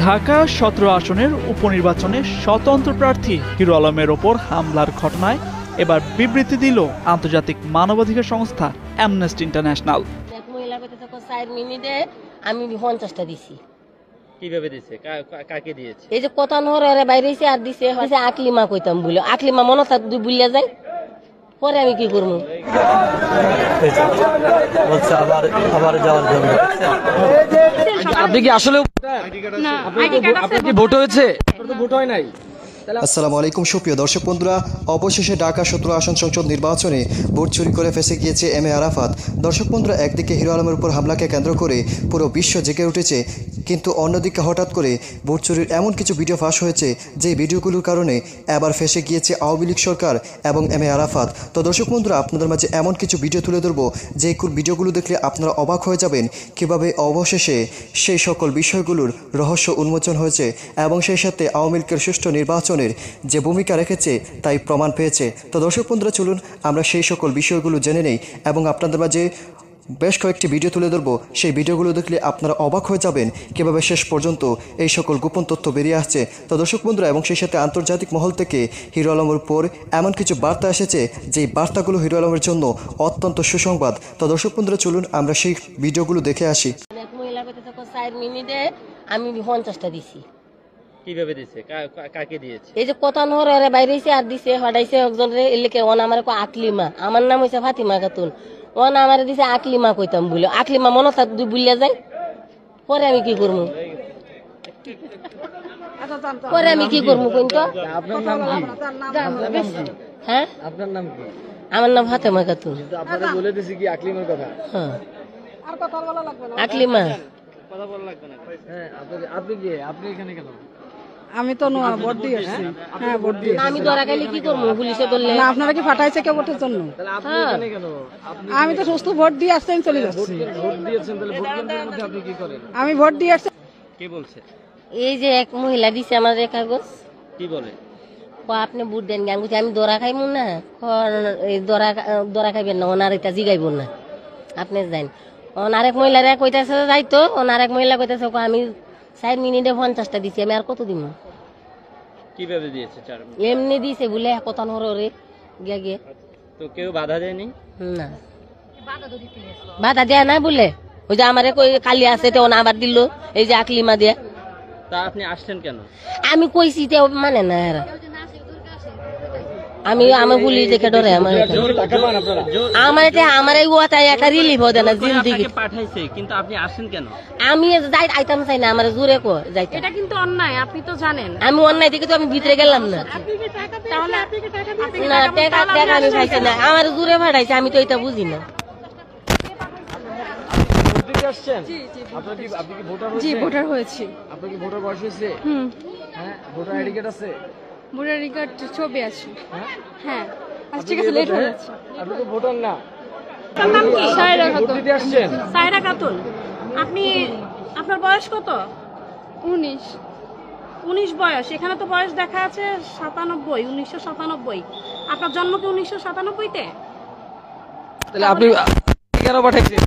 ঢাকা ১৭ আসনের উপনির্বাচনে স্বতন্ত্র প্রার্থী হিরো আলমের ওপর হামলার ঘটনায় এবার বিবৃতি দিল আন্তর্জাতিক মানবাধিকার সংস্থা অ্যামনেস্টি ইন্টারন্যাশনাল। এক মহিলা কইতেছে 4 মিনিটে আমি 50টা দিছি। কিভাবে দিছে? কাকে দিয়েছে? এই যে কথা নহরে বাইরে এসে আর দিছে হইছে আকলিমা কইতাম বলে। আকলিমা মনে থাক দুই বুলিয়া যায়। পরে আমি কি করব? বলছে আবার যাওয়ার জন্য। আপনি কি আসলে না আপনি কি ভোট হয়েছে? তো ভোট হয় নাই। আসসালামু আলাইকুম সুপ্রিয় দর্শক বন্ধুরা, অবশেষে ঢাকা ১৭ আসন সংসদ নির্বাচনে ভোট চুরি করে ফেঁসে গিয়েছে এম এ আরাফাত। দর্শক বন্ধুরা, একদিকে হিরো আলমের উপর হামলাকে কেন্দ্র করে পুরো বিশ্ব জেগে উঠেছে, কিন্তু অন্যদিকে হঠাৎ করে ভোট চুরির এমন কিছু ভিডিও ফাঁস হয়েছে যে ভিডিওগুলোর কারণে এবার ফেঁসে গিয়েছে আওয়ামী লীগ সরকার এবং এম এ আরাফাত। তো দর্শক বন্ধুরা, আপনাদের মাঝে এমন কিছু ভিডিও তুলে ধরবো যে ভিডিওগুলো দেখলে আপনারা অবাক হয়ে যাবেন কীভাবে অবশেষে সেই সকল বিষয়গুলোর রহস্য উন্মোচন হয়েছে এবং সেই সাথে আওয়ামী লীগের সুষ্ঠু নির্বাচনের যে ভূমিকা রেখেছে তাই প্রমাণ পেয়েছে। তো দর্শক বন্ধুরা, চলুন আমরা সেই সকল বিষয়গুলো জেনে নেই এবং আপনাদের মাঝে বেশ কয়েকটি ভিডিও তুলে ধরবো। সেই ভিডিওগুলো দেখলে আপনারা অবাক হয়ে যাবেন কীভাবে শেষ পর্যন্ত এই সকল গোপন তথ্য বেরিয়ে আসছে। তো দর্শক বন্ধুরা, এবং সেই সাথে আন্তর্জাতিক মহল থেকে হিরো আলমের উপর এমন কিছু বার্তা এসেছে যেই বার্তাগুলো হিরো আলমের জন্য অত্যন্ত সুসংবাদ। তো দর্শক বন্ধুরা, চলুন আমরা সেই ভিডিওগুলো দেখে আসি। এক মহিলা কইতেছে 4 মিনিটে আমি 50টা দিছি। কিভাবে দিছে? কাকে দিয়েছে? এই যে কথা নহরে বাইরে এসে আর দিছে হটাইছে একজন রে এলাকে ওন আমার কো আকলিমা। আমার নাম হইছে ফাতিমা খাতুন। ওন আমারে দিছে আকলিমা কইতাম বলে। আকলিমা মনে থাক দুই বুলিয়া যায়। পরে আমি কি করব? পরে আমি কি করব কইন তো? আপনার নাম কি? হ্যাঁ, আপনার নাম কি? আমার নাম ফাতিমা খাতুন। আপনারা বলে দিছি কি আকলিমার কথা? হ্যাঁ, আর কথা বলা লাগবে না। আকলিমা কথা বলা লাগবে না। হ্যাঁ, আপনি কি? আপনি এখানে কেন? আমি তো ভোট দিয়ে আসছি। হ্যাঁ, ভোট দিয়ে। আমি ধরা গেলে কি করব? পুলিশে ধরলে না, আপনারা কি ফাটাইছে কেউ ভোটের জন্য? তাহলে আপনি এখানে কেন? আমি তো সুস্থ ভোট দিয়ে আসছি, আমি চলে যাচ্ছি। ভোট দিয়েছেন, তাহলে ভোট কেন্দ্রের মধ্যে আপনি কি করেন? আমি ভোট দিয়ে আসছি। কে বলছে? এই যে এক মহিলা দিছে আমার কাগজ। কি বলে? আপনি বুট দেন গান করছি আমি দরা খাইব না। এই দরা খাইবেন না, ওনার এটা জিগাইব না, আপনি যান। আরেক মহিলারা কইতেছে যাইতো, আরেক মহিলা কইতেছে আমি 4 মিনিটে 50টা দিছি, আমি আর কত দিব? কিভাবে দিয়েছে? 4 মিনিট এমনি দিছে বলে কথা নরে গিয়া গিয়ে। তো কেউ বাধা দেয়নি? না, বাধা দেয়া নাই বলে। ওই যে আমারে কই কালি আছে তো আবার দিল এই যে আকলিমা দিয়ে। তা আপনি আসছেন কেন? আমি কইছি তো মানে না এরা। আমার পুলিশ দেখে ডরে আমার এই ওয়াটাই একটা রিলিফ হতে না জিন্দিগি পাঠাইছে, কিন্তু আপনি আসেন কেন? আমি যাই আইতাম চাই না, আমার জোরে কো যাইতে। এটা কিন্তু অন্যায়, আপনি তো জানেন। আমি অন্যায় থেকে তো আমি ভিতরে গেলাম না। তাহলে আপনি কি টাকা দিয়েছেন? না, টাকা আমি খাইছি না, আমার জোরে ফাটাইছে, আমি তো এটা বুঝি না। জি, ভোটার হয়েছি। আপনার কি ভোটার বয়স হয়েছে? হ্যাঁ, ভোটার আইডি কার্ড আছে? ভোটার আইডি কার্ড ছবি আছে। হ্যাঁ, আচ্ছা, ঠিক আছে, লেট হয়ে যাচ্ছে। আপনি তো ভোটার না। আপনার নাম কি? ভোট দিতে আসছেন? সায়রা খাতুন। আপনার বয়স কত? 19 বয়স। এখানে তো বয়স দেখা আছে 97, 1997। আপনার জন্ম কি 1997-তে? তাহলে আপনি কেন পাঠাইছেন?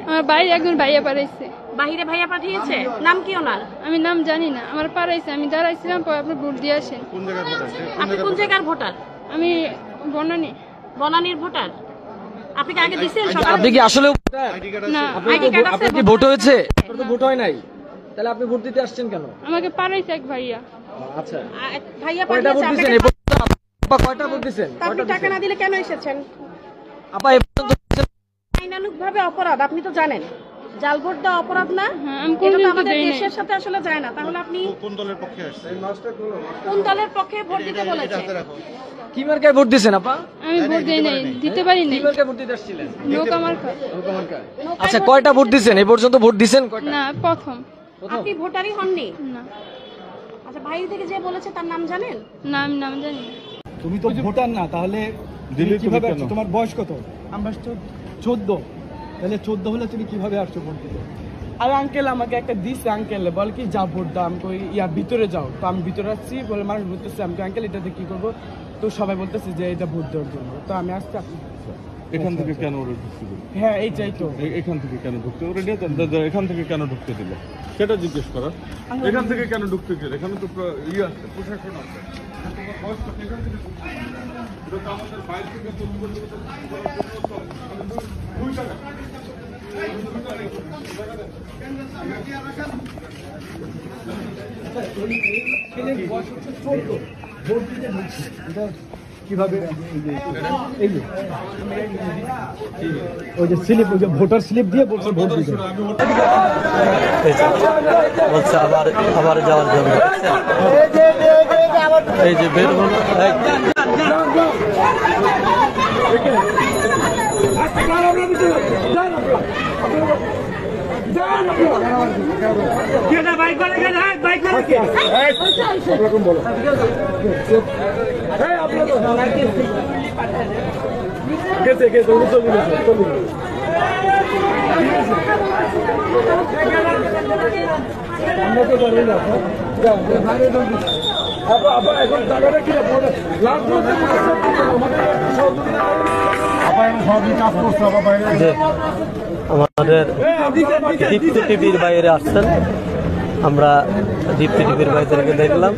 আমার বাইরে একজন ভাইয়া পাঠাইছে। বাহিরে ভাইয়া পাঠিয়েছে? নাম কি ওনার? আমি নাম জানি না, আমার পাঠাইছে। আমি দাঁড়াইছিলাম, পরে আপনি ভোট দিয়ে আসেন। আপনি কোন জায়গার ভোটার? আমি বনানীর ভোটার। আপনি কি আগে দিয়েছেন? আপনি কি আসলে না, আইডি কার্ড আছে? আপনার কি ভোট হয়েছে? তো ভোট হয় নাই, তাহলে আপনি ভোট দিতে আসছেন কেন? আমাকে পাঠাইছে এক ভাইয়া। আচ্ছা, ভাইয়া কয়টা ভোট পাঠিয়েছে? দিয়েছেন? আপা কয়টা ভোট দিয়েছেন? আপনি টাকা না দিলে কেন এসেছেন? আপা এই পর্যন্ত আইনানুগভাবে অপরাধ, আপনি তো জানেন। জাল ভোট দেওয়া অপরাধ না? হ্যাঁ, আমি এটা তো কোনদিন আমাদের দেই নাই। দেশের সাথে আসলে যায় না। তাহলে আপনি কোন দলের পক্ষে আসছেন? কোন দলের পক্ষে ভোট দিতে বলেছে? কি মার্কায় ভোট দিয়েছেন আপা? আমি ভোট দেই নাই, দিতে পারি কি নাই। মার্কায় ভোট দিতে আসছিলেন? নৌকা মার্কা। নৌকা মার্কায়। আচ্ছা, কয়টা ভোট দিয়েছেন? এই পর্যন্ত ভোট দিয়েছেন কয়টা? না, প্রথম। আপনি ভোটারই হননি? না। আচ্ছা, বাইরে থেকে যে বলেছে তার নাম জানেন? না, আমি নাম জানি না। তুমি তো ভোটার না, তাহলে তুমি কিভাবে আসছো? তোমার বয়স কত? আমরা 14। তাহলে 14 হলে তুমি কিভাবে আসছো ভোট দিতে? আর আঙ্কেল আমাকে একটা দিচ্ছে, আঙ্কেল বল কি যা ভোট দাও, আমি কই ইয়া ভিতরে যাও। তো আমি ভিতরে আসছি, বলে মানুষ বলতেছে আমি আঙ্কেল এটাতে কি করবো? তো সবাই বলতেছে যে এটা ভোট দেওয়ার জন্য। তো আমি আসছি। এখান থেকে কেন ওরা ঢুকতে দিল? হ্যাঁ এইটাই তো। এখান থেকে কেন ঢুকতে ওরা নিয়ে এখান থেকে কেন ঢুকতে দিল সেটা জিজ্ঞেস করা। এখান থেকে কেন ঢুকতে দিল? এখানে তো ইয়ে আছে, প্রশাসন আছে। এখান থেকে আমাদের বাইরে থেকে কিভাবে ওই যে স্লিপ, ওই যে ভোটার স্লিপ দিয়ে বলছে ভোট দিতে, বলছে আবার যাওয়ার জন্য। এই যে বের হলো, আমাদের দীপ্তি টিভির বাইরে আসছেন, আমরা দীপ্তি টিভির বাইরে দেখলাম।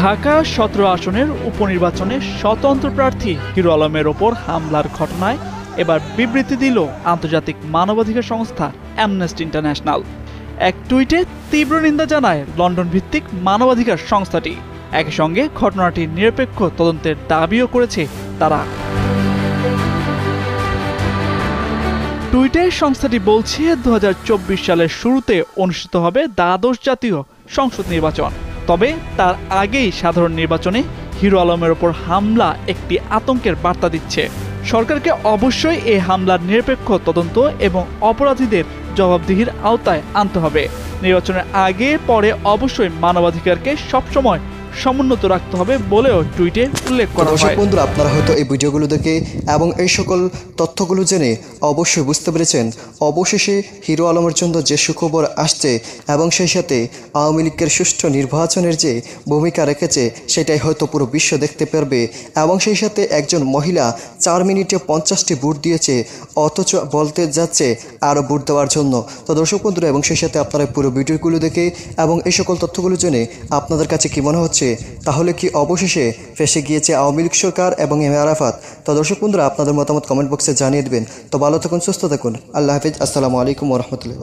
ঢাকা 17 আসনের উপনির্বাচনে স্বতন্ত্র প্রার্থী হিরো আলমের ওপর হামলার ঘটনায় এবার বিবৃতি দিল আন্তর্জাতিক মানবাধিকার সংস্থা অ্যামনেস্টি ইন্টারন্যাশনাল। এক টুইটে তীব্র নিন্দা জানায় লন্ডন ভিত্তিক মানবাধিকার সংস্থাটি। একই সঙ্গে ঘটনাটির নিরপেক্ষ তদন্তের দাবিও করেছে তারা। টুইটে সংস্থাটি বলছে 2024 সালের শুরুতে অনুষ্ঠিত হবে দ্বাদশ জাতীয় সংসদ নির্বাচন। তবে তার আগেই সাধারণ নির্বাচনে হিরো আলমের ওপর হামলা একটি আতঙ্কের বার্তা দিচ্ছে। সরকারকে অবশ্যই এই হামলার নিরপেক্ষ তদন্ত এবং অপরাধীদের জবাবদিহির আওতায় আনতে হবে। নির্বাচনের আগে পরে অবশ্যই মানবাধিকারকে সবসময় সমুন্নত রাখতে হবে বলেও টুইটে উল্লেখ করা হয়। দর্শক বন্ধুরা, আপনারা হয়তো এই ভিডিওগুলো দেখে এবং এই সকল তথ্যগুলো জেনে অবশ্যই বুঝতে পেরেছেন অবশেষে হিরো আলমের জন্য যে সুখবর আসছে এবং সেই সাথে আওয়ামী লীগের সুষ্ঠু নির্বাচনের যে ভূমিকা রেখেছে সেটাই হয়তো পুরো বিশ্ব দেখতে পারবে। এবং সেই সাথে একজন মহিলা 4 মিনিটে 50টি ভোট দিয়েছে, অথচ বলতে যাচ্ছে আরও ভোট দেওয়ার জন্য। তো দর্শক বন্ধুরা, এবং সেই সাথে আপনারা পুরো ভিডিওগুলো দেখে এবং এই সকল তথ্যগুলো জেনে আপনাদের কাছে কি মনে হচ্ছে? তাহলে কি অবশেষে ফেসে গিয়েছে আওয়ামী লীগ সরকার এবং এম এ আরাফাত? তো দর্শক বন্ধুরা, আপনাদের মতামত কমেন্ট বক্সে জানিয়ে দেবেন। তো ভালো থাকুন, সুস্থ থাকুন, আল্লাহ হাফিজ, আসসালামু আলাইকুম ওয়া রাহমাতুল্লাহ।